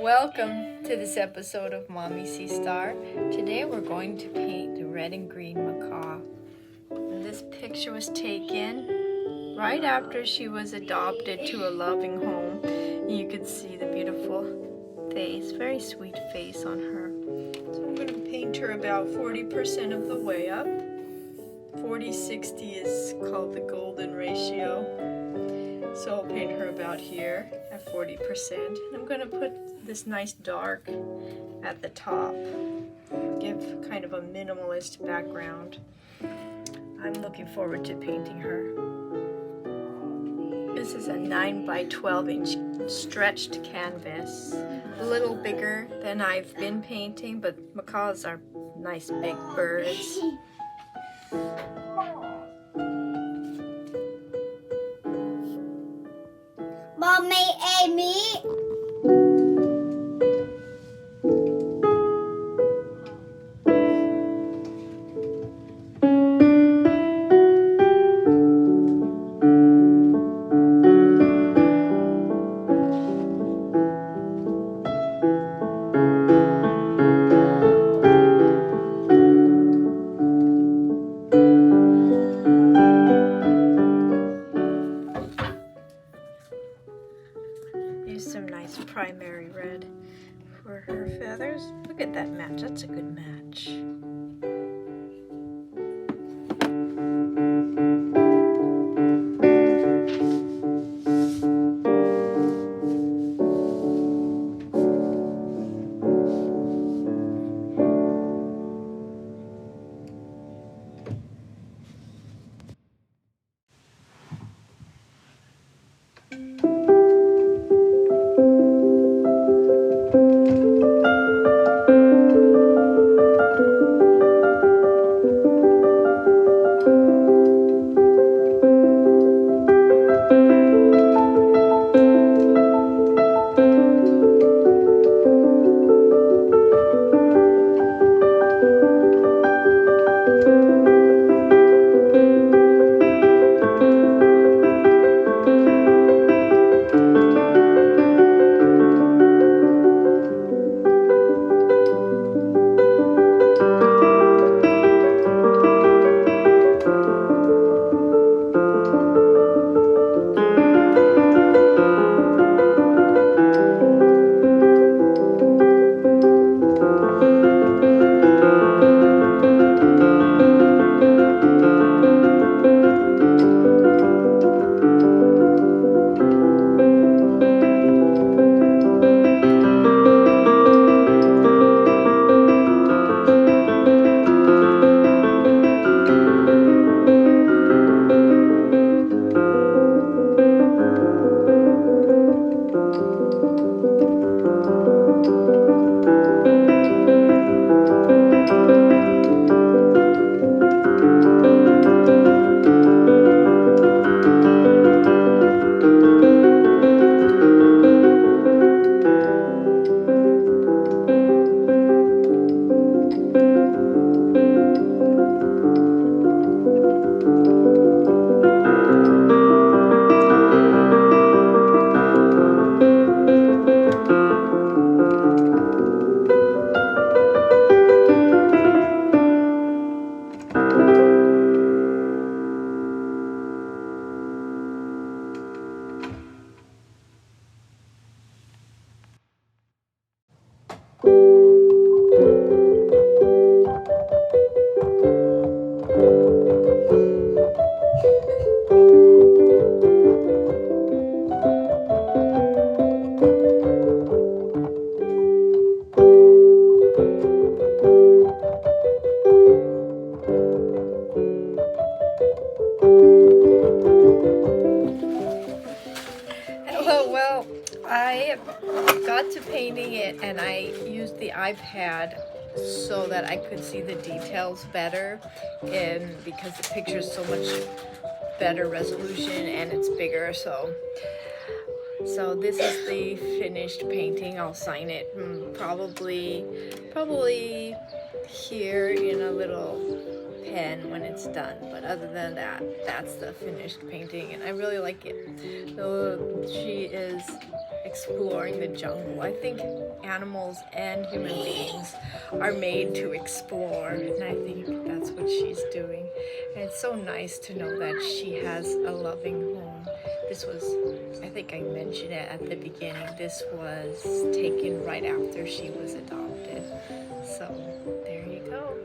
Welcome to this episode of Mommy Sea Star. Today we're going to paint the red and green macaw. And this picture was taken right after she was adopted to a loving home. You can see the beautiful face, very sweet face on her. So I'm going to paint her about 40% of the way up. 40-60 is called the golden ratio. So I'll paint her about here at 40%. And I'm going to put this nice dark at the top. Give kind of a minimalist background. I'm looking forward to painting her. This is a 9 by 12 inch stretched canvas. A little bigger than I've been painting, but macaws are nice big birds. Mommy, Amy. Use some nice primary red for her feathers. Look at that match. That's a good match. Well, I got to painting it and I used the iPad so that I could see the details better, and because the picture is so much better resolution and it's bigger, so this is the finished painting. I'll sign it probably here in a little pen when it's done, but other than that, that's the finished painting, and I really like it. Though she is exploring the jungle. I think animals and human beings are made to explore, and I think that's what she's doing. And it's so nice to know that she has a loving home. This was, I think I mentioned it at the beginning, this was taken right after she was adopted. So there you go.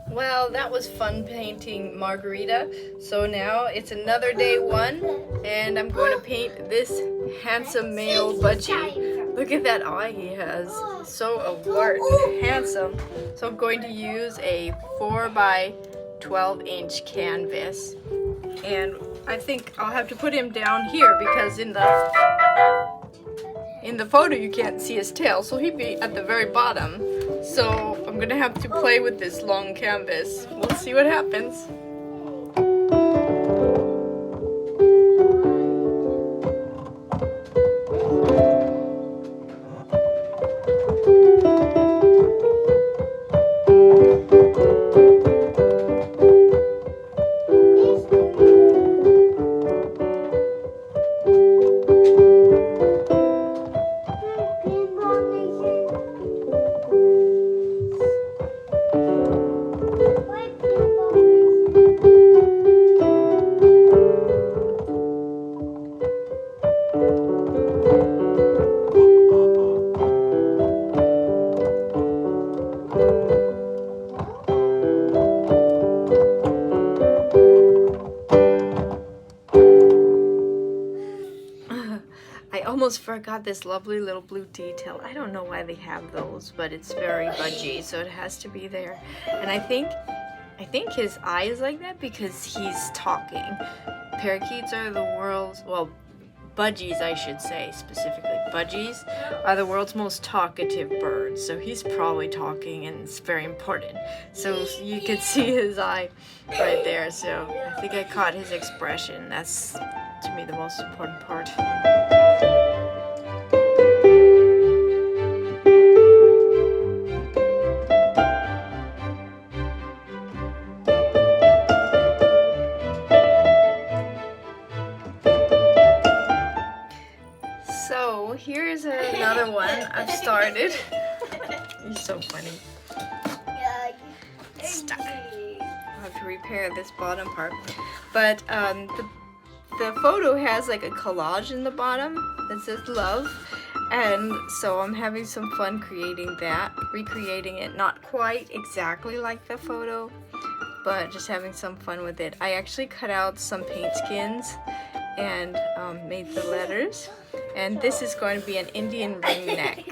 Well, that was fun painting Margarita. So now it's another day one, and I'm going to paint this handsome male budgie. Look at that eye he has. So alert and handsome. So I'm going to use a 4 by 12-inch canvas. And I think I'll have to put him down here because in the photo you can't see his tail, so he'd be at the very bottom. So I'm gonna have to play with this long canvas. We'll see what happens. I almost forgot this lovely little blue detail. I don't know why they have those, but it's very budgie, so it has to be there. And I think his eye is like that because he's talking. Parakeets are the world's, well, budgies I should say specifically. Budgies are the world's most talkative birds, so he's probably talking and it's very important. So you could see his eye right there, so I think I caught his expression. That's, to me, the most important part. So here's another one I've started. You're so funny. Stop. I'll have to repair this bottom part. But the photo has like a collage in the bottom that says love. And so I'm having some fun creating that, recreating it, not quite exactly like the photo, but just having some fun with it. I actually cut out some paint skins and made the letters. And this is going to be an Indian ring neck.